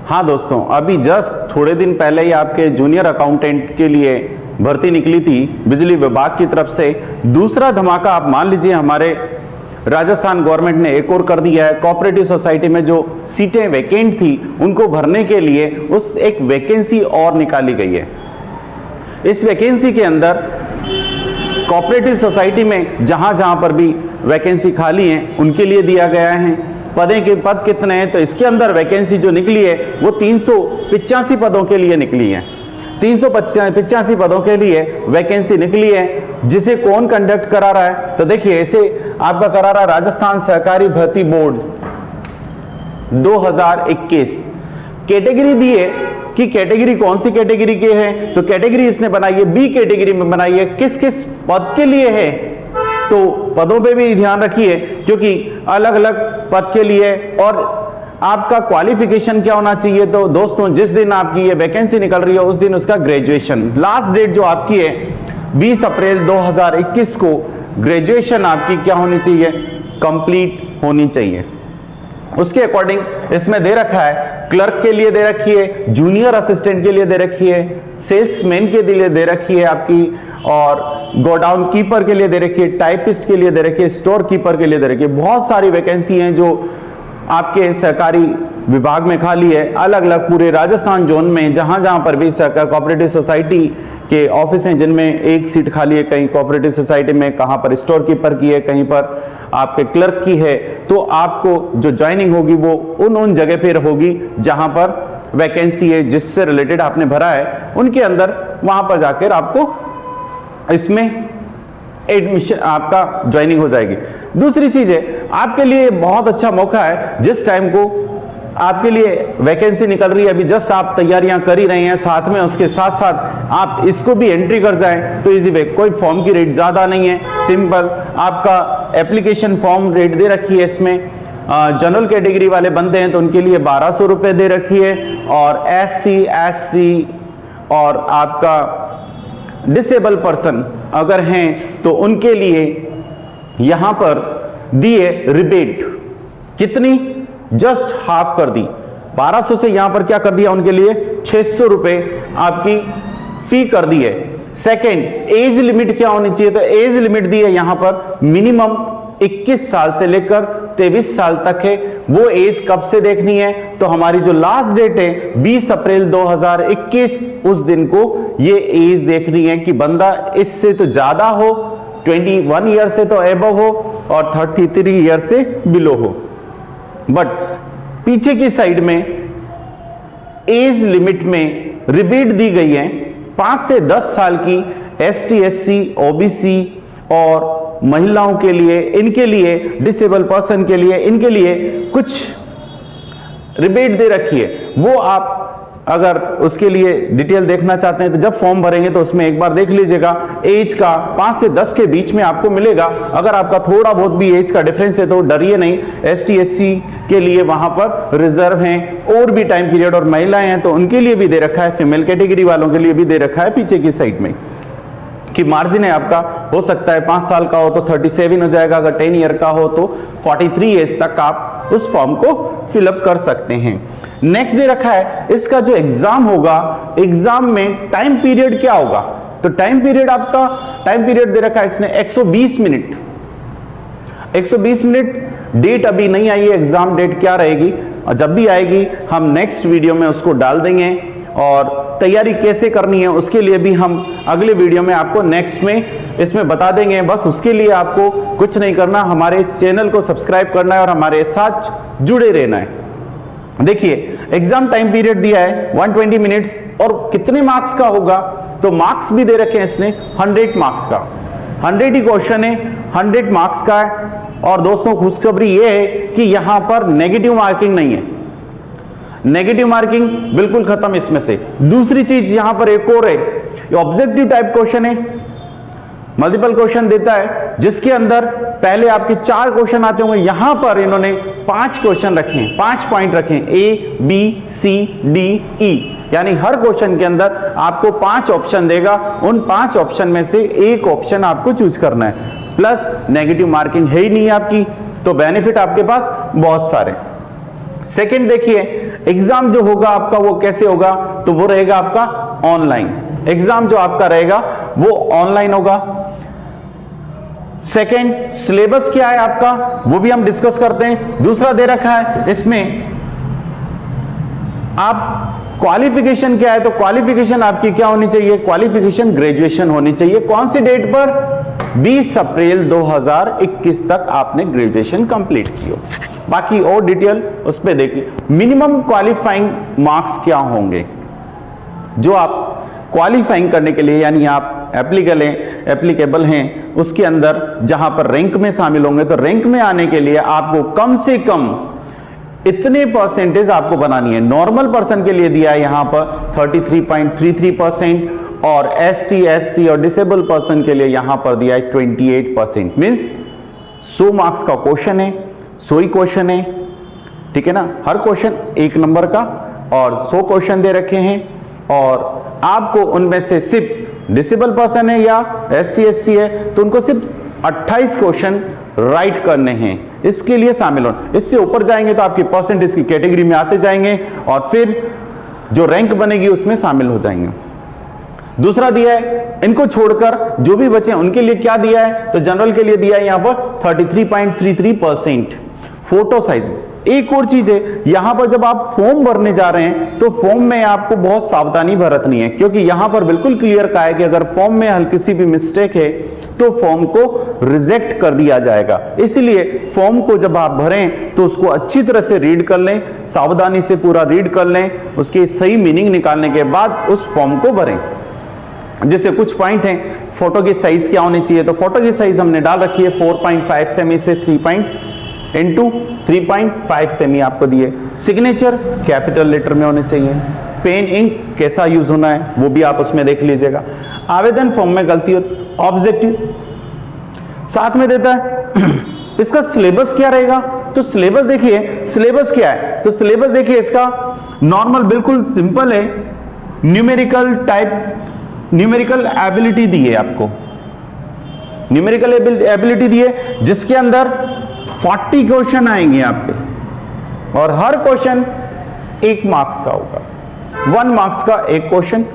हाँ दोस्तों, अभी जस्ट थोड़े दिन पहले ही आपके जूनियर अकाउंटेंट के लिए भर्ती निकली थी बिजली विभाग की तरफ से। दूसरा धमाका आप मान लीजिए, हमारे राजस्थान गवर्नमेंट ने एक और कर दिया है। कोऑपरेटिव सोसाइटी में जो सीटें वैकेंट थी उनको भरने के लिए उस एक वैकेंसी और निकाली गई है। इस वैकेंसी के अंदर कोऑपरेटिव सोसाइटी में जहां जहां पर भी वैकेंसी खाली है उनके लिए दिया गया है। पद कितने हैं, तो इसके अंदर वैकेंसी जो निकली है वो 385 पदों के लिए निकली है। 385 पदों के लिए वैकेंसी निकली है। जिसे कौन कंडक्ट करा रहा है, तो देखिए इसे आपका करा रहा है राजस्थान सहकारी भर्ती बोर्ड 2021। कैटेगरी दी है कि कैटेगरी कौन सी कैटेगरी के हैं, तो कैटेगरी इसने बनाई है बी कैटेगरी में बनाई है। किस किस पद के लिए है, तो पदों पे भी ध्यान रखिए क्योंकि अलग अलग पद के लिए और आपका क्वालिफिकेशन क्या होना चाहिए। तो दोस्तों, जिस दिन आपकी ये वैकेंसी निकल रही है उस दिन उसका ग्रेजुएशन, लास्ट डेट जो आपकी है 20 अप्रैल 2021 को ग्रेजुएशन आपकी क्या होनी चाहिए, कंप्लीट होनी चाहिए। उसके अकॉर्डिंग इसमें दे रखा है क्लर्क के लिए दे रखी है, जूनियर असिस्टेंट के लिए दे रखी है, सेल्समैन के लिए दे रखी है आपकी, और गोडाउन कीपर के लिए दे रखी है, टाइपिस्ट के लिए दे रखी है, स्टोर कीपर के लिए दे रखी है। बहुत सारी वैकेंसी हैं जो आपके सहकारी विभाग में खाली है। अलग अलग पूरे राजस्थान जोन में जहां जहां पर भी कोऑपरेटिव सोसाइटी के ऑफिस हैं जिनमें एक सीट खाली है, कहीं कोऑपरेटिव सोसाइटी में, कहां पर स्टोर कीपर की है, कहीं पर आपके क्लर्क की है, तो आपको जो ज्वाइनिंग होगी वो उन जगह पर होगी जहां पर वैकेंसी है जिससे रिलेटेड आपने भरा है उनके अंदर, वहां पर जाकर आपको इसमें एडमिशन आपका ज्वाइनिंग हो जाएगी। दूसरी चीज है, आपके लिए बहुत अच्छा मौका है, जिस टाइम को आपके लिए वैकेंसी निकल रही है, अभी जस्ट आप तैयारियां कर ही रहे हैं, साथ में उसके साथ साथ आप इसको भी एंट्री कर जाएं तो इजी वे। कोई फॉर्म की रेट ज्यादा नहीं है, सिंपल आपका एप्लीकेशन फॉर्म रेट दे रखी है। इसमें जनरल कैटेगरी वाले बंदे हैं तो उनके लिए 1200 रुपए दे रखी है, और ST SC और आपका डिसेबल पर्सन अगर हैं तो उनके लिए यहां पर दिए रिबेट कितनी, जस्ट हाफ कर दी, 1200 से यहां पर क्या कर दिया उनके लिए 600 रुपए आपकी फी कर दी है। सेकंड, एज लिमिट क्या होनी चाहिए, तो एज लिमिट दी है यहां पर मिनिमम 21 साल से लेकर 23 साल तक है। वो एज कब से देखनी है, तो हमारी जो लास्ट डेट है 20 अप्रैल 2021 उस दिन को ये एज देखनी है कि बंदा इससे तो ज्यादा हो, 21 ईयर से तो एबव हो और 33 ईयर से बिलो हो। बट पीछे की साइड में एज लिमिट में रिबेट दी गई है 5 से 10 साल की ST SC OBC और महिलाओं के लिए, इनके लिए, डिसेबल पर्सन के लिए, इनके लिए कुछ रिबेट दे रखी है। वो आप अगर उसके लिए डिटेल देखना चाहते हैं तो जब फॉर्म भरेंगे तो उसमें एक बार देख लीजिएगा। एज का 5 से 10 के बीच में आपको मिलेगा। अगर आपका थोड़ा बहुत भी एज का डिफरेंस है तो डरिए नहीं, ST SC के लिए वहां पर रिजर्व हैं, और भी टाइम पीरियड, और महिलाएं हैं तो उनके लिए भी दे रखा है, फीमेल कैटेगरी वालों के लिए भी दे रखा है पीछे की साइड में कि मार्जिन है आपका, हो सकता है 5 साल का हो तो 37 हो जाएगा, अगर 10 ईयर का हो तो 43 एज तक आप उस फॉर्म को फिलअप कर सकते हैं। नेक्स्ट दे रखा है इसका जो एग्जाम होगा, एग्जाम में टाइम पीरियड क्या होगा, तो टाइम पीरियड आपका, टाइम पीरियड दे रखा है इसने 120 मिनट। 120 मिनट, डेट अभी नहीं आई है, एग्जाम डेट क्या रहेगी, और जब भी आएगी हम नेक्स्ट वीडियो में उसको डाल देंगे, और तैयारी कैसे करनी है उसके लिए भी हम अगले वीडियो में आपको नेक्स्ट में इसमें बता देंगे। बस उसके लिए आपको कुछ नहीं करना, हमारे इस चैनल को सब्सक्राइब करना है और हमारे साथ जुड़े रहना है। देखिए एग्जाम टाइम पीरियड दिया है 120 मिनट्स, और कितने मार्क्स का होगा, तो मार्क्स भी दे रखे हैं इसने 100 मार्क्स का, 100 ही क्वेश्चन है, 100 मार्क्स का है। और दोस्तों खुशखबरी ये है कि यहां पर नेगेटिव मार्किंग नहीं है, नेगेटिव मार्किंग बिल्कुल खत्म इसमें से। दूसरी चीज यहां पर एक और है, ये ऑब्जेक्टिव टाइप क्वेश्चन है, मल्टीपल क्वेश्चन देता है जिसके अंदर पहले आपके 4 क्वेश्चन आते होंगे, यहां पर इन्होंने 5 क्वेश्चन रखे हैं, 5 पॉइंट रखे हैं, A B C D E, यानी हर क्वेश्चन के अंदर आपको 5 ऑप्शन देगा, उन 5 ऑप्शन में से एक ऑप्शन आपको चूज करना है। प्लस नेगेटिव मार्किंग है ही नहीं आपकी, तो बेनिफिट आपके पास बहुत सारे। सेकंड देखिए एग्जाम जो होगा आपका वो कैसे होगा, तो वो रहेगा आपका ऑनलाइन। एग्जाम जो आपका रहेगा वो ऑनलाइन होगा। सेकेंड, सिलेबस क्या है आपका वो भी हम डिस्कस करते हैं। दूसरा दे रखा है इसमें आप क्वालिफिकेशन क्या है, तो क्वालिफिकेशन आपकी क्या होनी चाहिए, क्वालिफिकेशन ग्रेजुएशन होनी चाहिए। कौन सी डेट पर, 20 अप्रैल 2021 तक आपने ग्रेजुएशन कंप्लीट की हो। बाकी और डिटेल उस पर देखिए। मिनिमम क्वालिफाइंग मार्क्स क्या होंगे जो आप क्वालिफाइंग करने के लिए, यानी आप एप्लीकेबल हैं उसके अंदर जहां पर रैंक में शामिल होंगे, तो रैंक में आने के लिए आपको कम से कम इतने परसेंटेज आपको बनानी है। नॉर्मल पर्सन के लिए दिया है यहां पर 33.33% और ST SC और डिसेबल पर्सन के लिए यहां पर दिया है 28%। मींस 100 मार्क्स का क्वेश्चन है, 100 ही क्वेश्चन है, ठीक है ना। हर क्वेश्चन 1 नंबर का और 100 क्वेश्चन दे रखे हैं और आपको उनमें से सिर्फ डिसेबल पर्सन है या ST SC है तो उनको सिर्फ 28 क्वेश्चन राइट करने हैं, इसके लिए शामिल हो। इससे ऊपर जाएंगे तो आपकी परसेंटेज की कैटेगरी में आते जाएंगे और फिर जो रैंक बनेगी उसमें शामिल हो जाएंगे। दूसरा दिया है, इनको छोड़कर जो भी बचे उनके लिए क्या दिया है, तो जनरल के लिए दिया है यहां पर 33.33%। Photo size. एक और चीज है, यहां पर जब आप फॉर्म भरने जा रहे हैं तो फॉर्म में आपको बहुत सावधानी बरतनी है, क्योंकि यहां पर बिल्कुल क्लियर कहा है कि अगर फॉर्म में हल्की सी भी मिस्टेक है तो फॉर्म को रिजेक्ट कर दिया जाएगा। इसलिए फॉर्म को जब आप भरें तो उसको अच्छी तरह से रीड कर लें, सावधानी से पूरा रीड कर लें, उसकी सही मीनिंग निकालने के बाद उस फॉर्म को भरें। जैसे कुछ पॉइंट हैं, फोटो की साइज क्या होनी चाहिए, तो फोटो की साइज हमने डाल रखी है 4.5 सेमी से 3.5 सेमी आपको दिए। सिग्नेचर कैपिटल लेटर में होने चाहिए। पेन इंक कैसा यूज होना है वो भी आप उसमें देख लीजिएगा। आवेदन फॉर्म में गलती होती, ऑब्जेक्टिव साथ में देता है। इसका सिलेबस क्या रहेगा, तो सिलेबस देखिए, सिलेबस क्या है, तो सिलेबस देखिए इसका नॉर्मल बिल्कुल सिंपल है। न्यूमेरिकल टाइप, न्यूमेरिकल एबिलिटी दी है आपको, न्यूमेरिकल एबिलिटी दी है जिसके अंदर 40 क्वेश्चन आएंगे आपके और हर क्वेश्चन 1 मार्क्स का होगा, 1 मार्क्स का एक क्वेश्चन।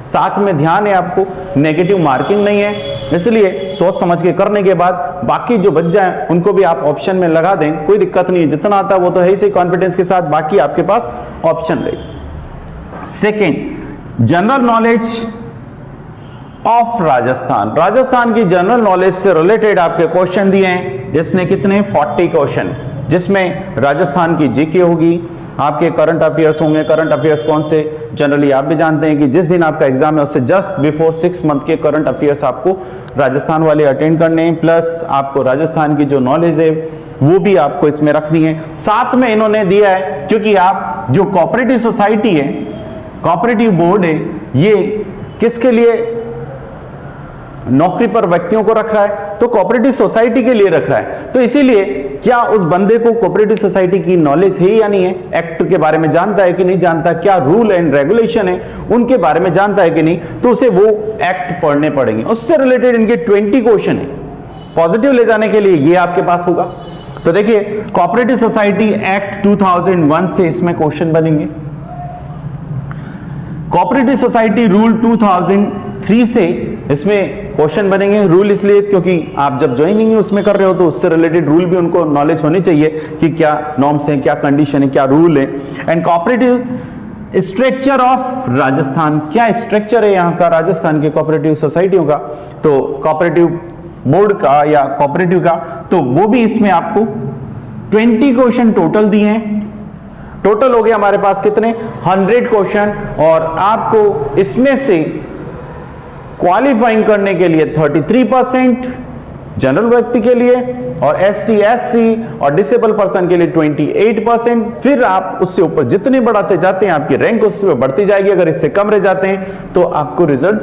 साथ में ध्यान है आपको नेगेटिव मार्किंग नहीं है, इसलिए सोच समझ के करने के बाद बाकी जो बच जाए उनको भी आप ऑप्शन में लगा दें, कोई दिक्कत नहीं है। जितना आता है वो तो है ही कॉन्फिडेंस के साथ, बाकी आपके पास ऑप्शन रहे। Second, general knowledge of Rajasthan. Rajasthan की जनरल नॉलेज से रिलेटेड आपके क्वेश्चन दिए हैं, जिसने कितने 40 क्वेश्चन, जिसमें राजस्थान की जीके होगी, आपके करंट अफेयर्स होंगे। करंट अफेयर्स कौन से, जनरली आप भी जानते हैं कि जिस दिन आपका एग्जाम है उससे जस्ट बिफोर 6 मंथ के करंट अफेयर्स आपको राजस्थान वाले अटेंड करने हैं, प्लस आपको राजस्थान की जो नॉलेज है वो भी आपको इसमें रखनी है। साथ में इन्होंने दिया है, क्योंकि आप जो कोऑपरेटिव सोसाइटी है, कोऑपरेटिव बोर्ड है, ये किसके लिए नौकरी पर व्यक्तियों को रख रहा है, तो कोऑपरेटिव सोसाइटी के लिए रख रहा है। तो इसीलिए क्या उस बंदे को कोऑपरेटिव सोसाइटी की नॉलेज है या नहीं है, एक्ट के बारे में जानता है कि नहीं जानता, क्या रूल एंड रेगुलेशन है उनके बारे में जानता है कि नहीं, तो उसे वो एक्ट पढ़ने पड़ेंगे। उससे रिलेटेड इनके 20 क्वेश्चन है। पॉजिटिव ले जाने के लिए ये आपके पास होगा। तो देखिए, कोऑपरेटिव सोसाइटी एक्ट 2001 से इसमें क्वेश्चन बनेंगे। कोऑपरेटिव सोसाइटी रूल 2003 से इसमें क्वेश्चन बनेंगे। रूल इसलिए क्योंकि आप जब ज्वाइनिंग उसमें कर रहे हो तो उससे रिलेटेड रूल भी उनको नॉलेज होनी चाहिए कि क्या नॉर्म्स हैं, क्या कंडीशन है, क्या रूल है। And cooperative structure of Rajasthan, क्या स्ट्रक्चर है यहाँ का राजस्थान के कोऑपरेटिव सोसाइटियों का, तो कोऑपरेटिव बोर्ड का या कोऑपरेटिव का, तो वो भी इसमें आपको 20 क्वेश्चन टोटल दिए हैं। टोटल हो गए हमारे पास कितने 100 क्वेश्चन, और आपको इसमें से क्वालिफाइंग करने के लिए 33% जनरल व्यक्ति के लिए और ST SC और डिसेबल पर्सन के लिए 28%। फिर आप उससे ऊपर जितने बढ़ाते जाते हैं आपकी रैंक उससे बढ़ती जाएगी। अगर इससे कम रह जाते हैं तो आपको रिजल्ट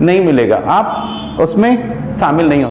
नहीं मिलेगा, आप उसमें शामिल नहीं हो